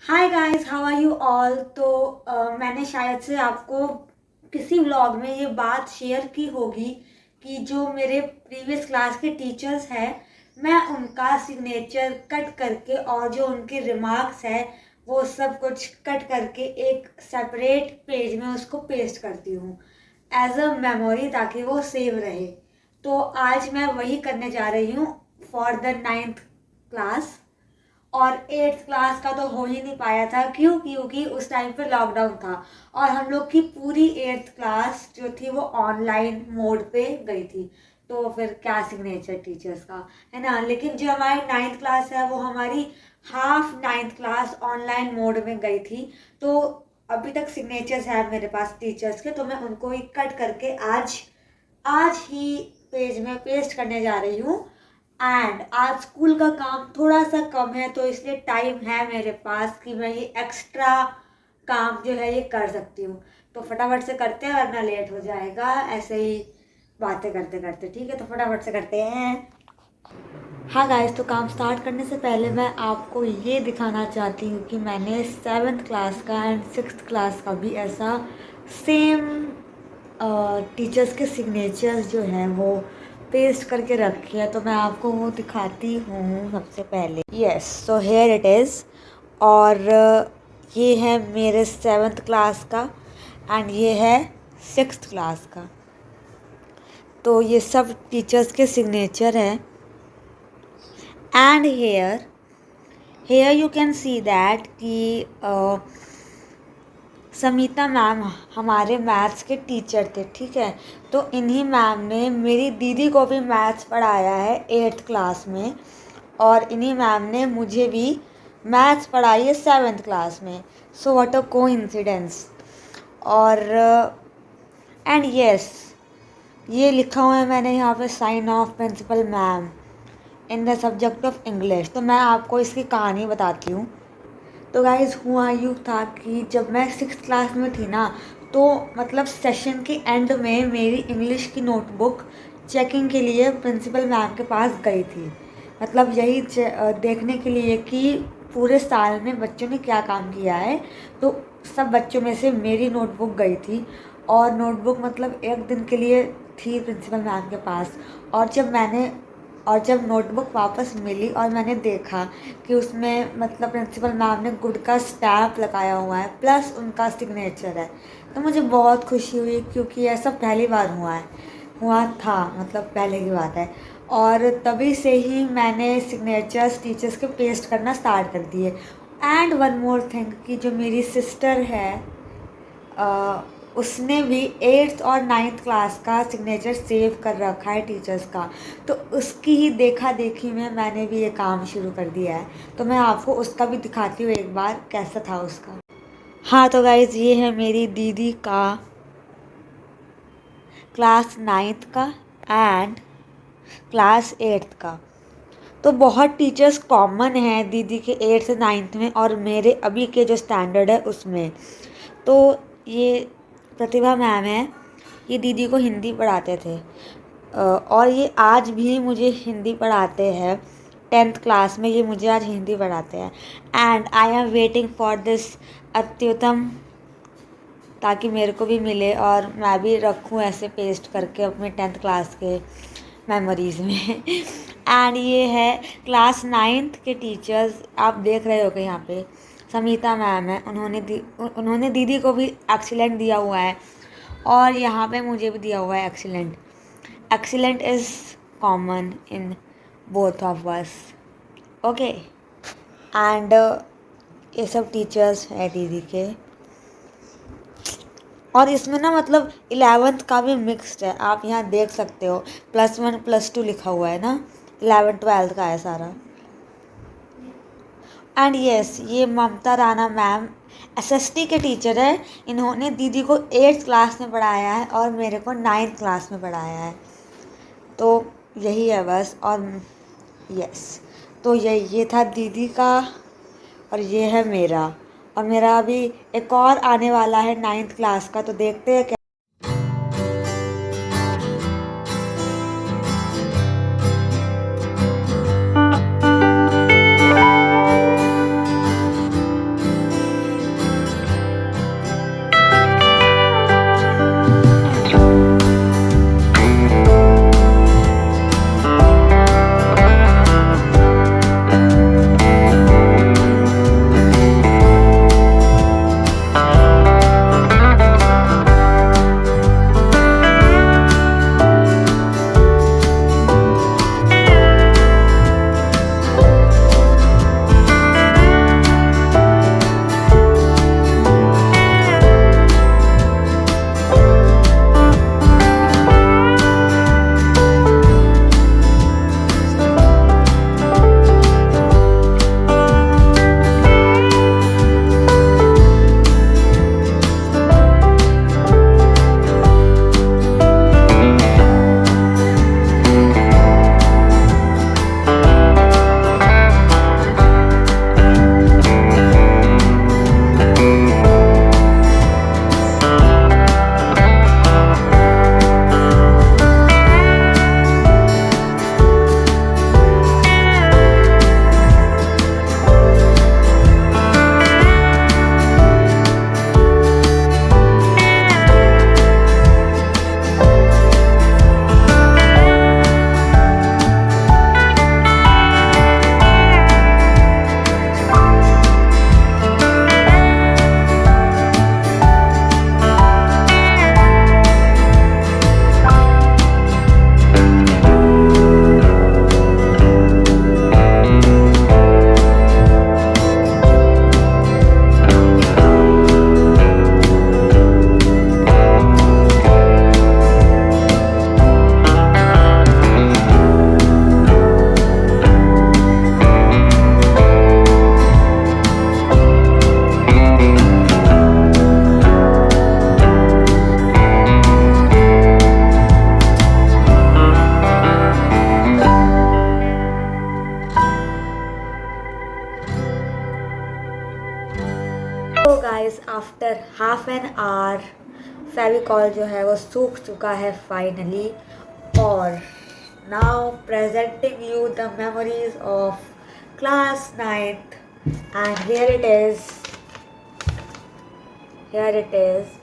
Hi guys, how are you all. तो मैंने शायद से आपको किसी व्लॉग में ये बात शेयर की होगी कि जो मेरे प्रीवियस क्लास के टीचर्स हैं, मैं उनका सिग्नेचर कट करके और जो उनके रिमार्क्स है वो सब कुछ कट करके एक सेपरेट पेज में उसको पेस्ट करती हूँ एज अ मेमोरी, ताकि वो सेव रहे। तो आज मैं वही करने जा रही हूँ फॉर द 9th क्लास। और 8th क्लास का तो हो ही नहीं पाया था। क्यों? क्योंकि उस टाइम पे लॉकडाउन था और हम लोग की पूरी 8th क्लास जो थी वो ऑनलाइन मोड पे गई थी। तो फिर क्या सिग्नेचर टीचर्स का, है ना। लेकिन जो हमारी 9th क्लास है वो हमारी half 9th class online mode में गई थी। तो अभी तक सिग्नेचर्स है मेरे पास टीचर्स के, तो मैं उनको ही कट करके आज आज ही पेज में पेस्ट करने जा रही हूँ। एंड आज स्कूल का काम थोड़ा सा कम है, तो इसलिए टाइम है मेरे पास कि मैं ये एक्स्ट्रा काम जो है ये कर सकती हूँ। तो फटाफट से करते हैं वरना लेट हो जाएगा ऐसे ही बातें करते करते। ठीक है, तो फटाफट से करते हैं। हाँ गाइस, तो काम स्टार्ट करने से पहले मैं आपको ये दिखाना चाहती हूँ कि मैंने 7th क्लास का एंड 6th क्लास का भी ऐसा सेम टीचर्स के सिग्नेचर्स जो हैं वो पेस्ट करके रखे हैं। तो मैं आपको वो दिखाती हूँ सबसे पहले। Yes, so here it is. और ये है मेरे 7th क्लास का एंड ये है 6th क्लास का। तो ये सब टीचर्स के सिग्नेचर हैं। And here you can see that कि समीता मैम हमारे मैथ्स के टीचर थे। ठीक है, तो इन्हीं मैम ने मेरी दीदी को भी मैथ्स पढ़ाया है 8th क्लास में, और इन्हीं मैम ने मुझे भी मैथ्स पढ़ाई है 7th क्लास में। So what a coincidence. और एंड यस, ये लिखा हुआ है मैंने यहाँ पे, sign of principal ma'am in the subject of English. तो मैं आपको इसकी कहानी बताती हूँ। तो गाइज हुआ यूँ था कि जब मैं 6th क्लास में थी ना, तो मतलब सेशन के एंड में मेरी इंग्लिश की नोटबुक चेकिंग के लिए प्रिंसिपल मैम के पास गई थी। मतलब यही देखने के लिए कि पूरे साल में बच्चों ने क्या काम किया है। तो सब बच्चों में से मेरी नोटबुक गई थी, और नोटबुक मतलब एक दिन के लिए थी प्रिंसिपल मैम के पास। और जब नोटबुक वापस मिली और मैंने देखा कि उसमें मतलब प्रिंसिपल मैम ने गुड का स्टैम्प लगाया हुआ है प्लस उनका सिग्नेचर है, तो मुझे बहुत खुशी हुई, क्योंकि ऐसा पहली बार हुआ था, मतलब पहले की बात है। और तभी से ही मैंने सिग्नेचर्स टीचर्स के पेस्ट करना स्टार्ट कर दिए। एंड वन मोर थिंग कि जो मेरी सिस्टर है, उसने भी 8th और 9th क्लास का सिग्नेचर सेव कर रखा है टीचर्स का। तो उसकी ही देखा देखी में मैंने भी ये काम शुरू कर दिया है। तो मैं आपको उसका भी दिखाती हूँ एक बार कैसा था उसका। हाँ तो गाइज, ये है मेरी दीदी का क्लास 9th का एंड क्लास 8th का। तो बहुत टीचर्स कॉमन हैं दीदी के 8th 9th में और मेरे अभी के जो स्टैंडर्ड है उसमें। तो ये प्रतिभा मैम है, ये दीदी को हिंदी पढ़ाते थे, और ये आज भी मुझे हिंदी पढ़ाते हैं। 10th क्लास में ये मुझे आज हिंदी पढ़ाते हैं। And I am waiting for this अत्युतम, ताकि मेरे को भी मिले और मैं भी रखूँ ऐसे पेस्ट करके अपने 10th क्लास के मेमोरीज़ में। एंड ये है क्लास 9th के टीचर्स, आप देख रहे हो यहाँ पे समीता मैम है, उन्होंने दीदी को भी एक्सीलेंट दिया हुआ है, और यहाँ पे मुझे भी दिया हुआ है excellent. Excellent is common in both of us. Okay, and ये सब टीचर्स है दीदी के। और इसमें ना मतलब 11th का भी मिक्स्ड है, आप यहाँ देख सकते हो, +1 +2 लिखा हुआ है ना, 11th 12th का है सारा। एंड यस, ये ममता राणा मैम एसएसटी के टीचर है। इन्होंने दीदी को 8th क्लास में पढ़ाया है और मेरे को 9th क्लास में पढ़ाया है। तो यही है बस। और यस, तो ये था दीदी का और ये है मेरा। और मेरा अभी एक और आने वाला है 9th क्लास का, तो देखते हैं। After half an hour Fevicol जो है वो सूख चुका है फाइनली। और now presenting you the memories of class 9th and here it is.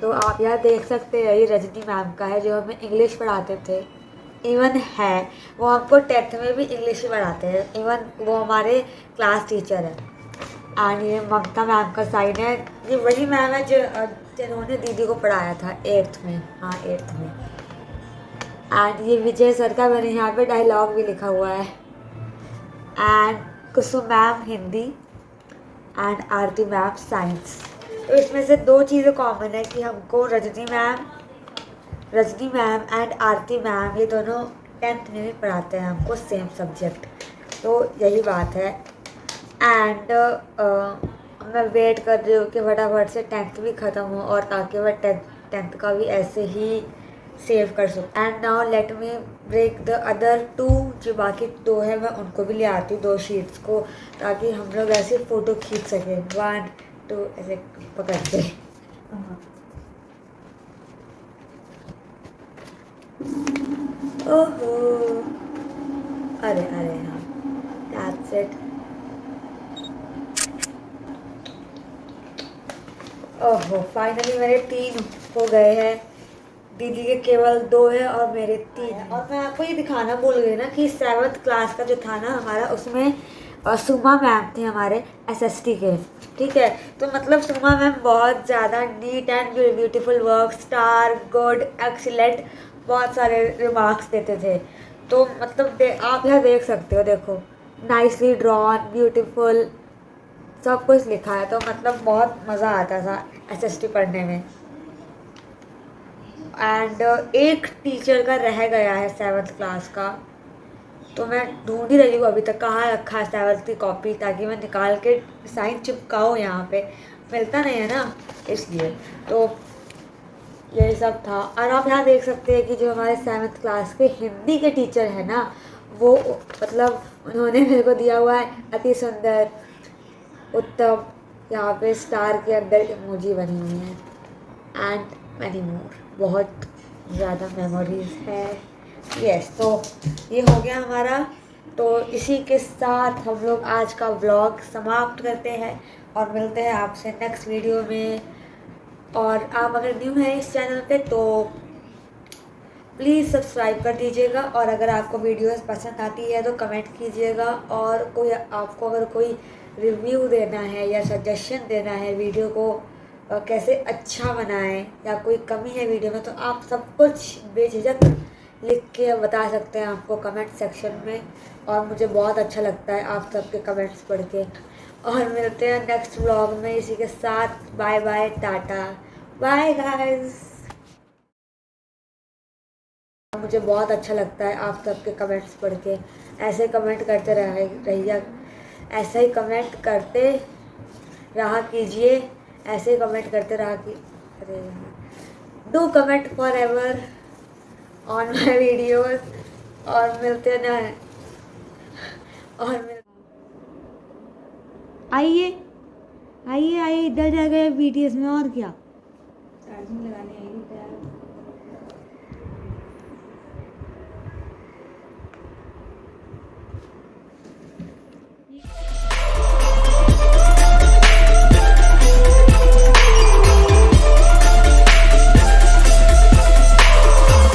तो आप यहाँ देख सकते हैं, ये रजनी मैम का है जो हमें इंग्लिश पढ़ाते थे। इवन है वो हमको 10th में भी इंग्लिश ही पढ़ाते हैं, इवन वो हमारे क्लास टीचर है। एंड ये ममता मैम का साइन है, ये वही मैम है जिन्होंने दीदी को पढ़ाया था 8th में। हाँ 8th में। एंड ये विजय सर का मैंने यहाँ पे डायलॉग भी लिखा हुआ है। And Kusum ma'am Hindi and Aarti ma'am science. तो इसमें से दो चीज़ें कॉमन है कि हमको Rajni ma'am and Aarti ma'am ये दोनों 10th में भी पढ़ाते हैं हमको सेम सब्जेक्ट। तो यही बात है। एंड मैं वेट कर रही हूँ कि फटाफट से 10th भी ख़त्म हो और ताकि मैं 10th का भी ऐसे ही सेव कर सकूँ। And now let me break the other 2, जो बाकी 2 है मैं उनको भी ले आती हूँ 2 शीट्स को, ताकि हम लोग ऐसे फ़ोटो खींच सकें 1 2 ऐसे पकड़ के। ओहो अरे हाँ दैट्स इट। ओहो फाइनली मेरे 3 हो गए हैं, दीदी के केवल 2 है और मेरे 3 हैं। और मैं आपको ये दिखाना भूल गई ना कि 7th क्लास का जो था ना हमारा, उसमें सुमा मैम थे हमारे SST के। ठीक है, तो मतलब सुमा मैम बहुत ज़्यादा neat and beautiful work, star, good, excellent, बहुत सारे रिमार्क्स देते थे। तो मतलब आप यहाँ देख सकते हो, देखो नाइसली ड्रॉन, ब्यूटीफुल, सब कुछ लिखा है। तो मतलब बहुत मज़ा आता था SST पढ़ने में। एंड एक टीचर का रह गया है 7th क्लास का, तो मैं ढूंढ ही रही हूँ अभी तक कहाँ रखा है 7th की कॉपी, ताकि मैं निकाल के साइन चिपकाऊँ। यहाँ पे मिलता नहीं है ना, इसलिए। तो यही सब था। और आप यहाँ देख सकते हैं कि जो हमारे 7th क्लास के हिंदी के टीचर हैं ना, वो मतलब उन्होंने मेरे को दिया हुआ है अति सुंदर, उत्तम, यहाँ पे स्टार के अंदर इमोजी बनी हुई है एंड मैनी मोर। बहुत ज़्यादा मेमोरीज है। यस, तो ये हो गया हमारा। तो इसी के साथ हम लोग आज का व्लॉग समाप्त करते हैं और मिलते हैं आपसे नेक्स्ट वीडियो में। और आप अगर न्यू हैं इस चैनल पे तो प्लीज़ सब्सक्राइब कर दीजिएगा। और अगर आपको वीडियोस पसंद आती है तो कमेंट कीजिएगा। और कोई आपको अगर कोई रिव्यू देना है या सजेशन देना है वीडियो को कैसे अच्छा बनाएं, या कोई कमी है वीडियो में, तो आप सब कुछ बेझिझक लिख के बता सकते हैं आपको कमेंट सेक्शन में। और मुझे बहुत अच्छा लगता है आप सबके कमेंट्स पढ़ के। और मिलते हैं नेक्स्ट व्लॉग में। इसी के साथ bye bye, tata, bye guys. मुझे बहुत अच्छा लगता है आप सबके कमेंट्स पढ़ के। ऐसे कमेंट करते रहिए, ऐसे ही कमेंट करते रहा कीजिए, ऐसे ही कमेंट करते रहा कि अरे do comment for ever on my videos. और मिलते ना, और आइए आइए आइए, इधर जा गए BTS में। और क्या, चार्जिंग लगाने आई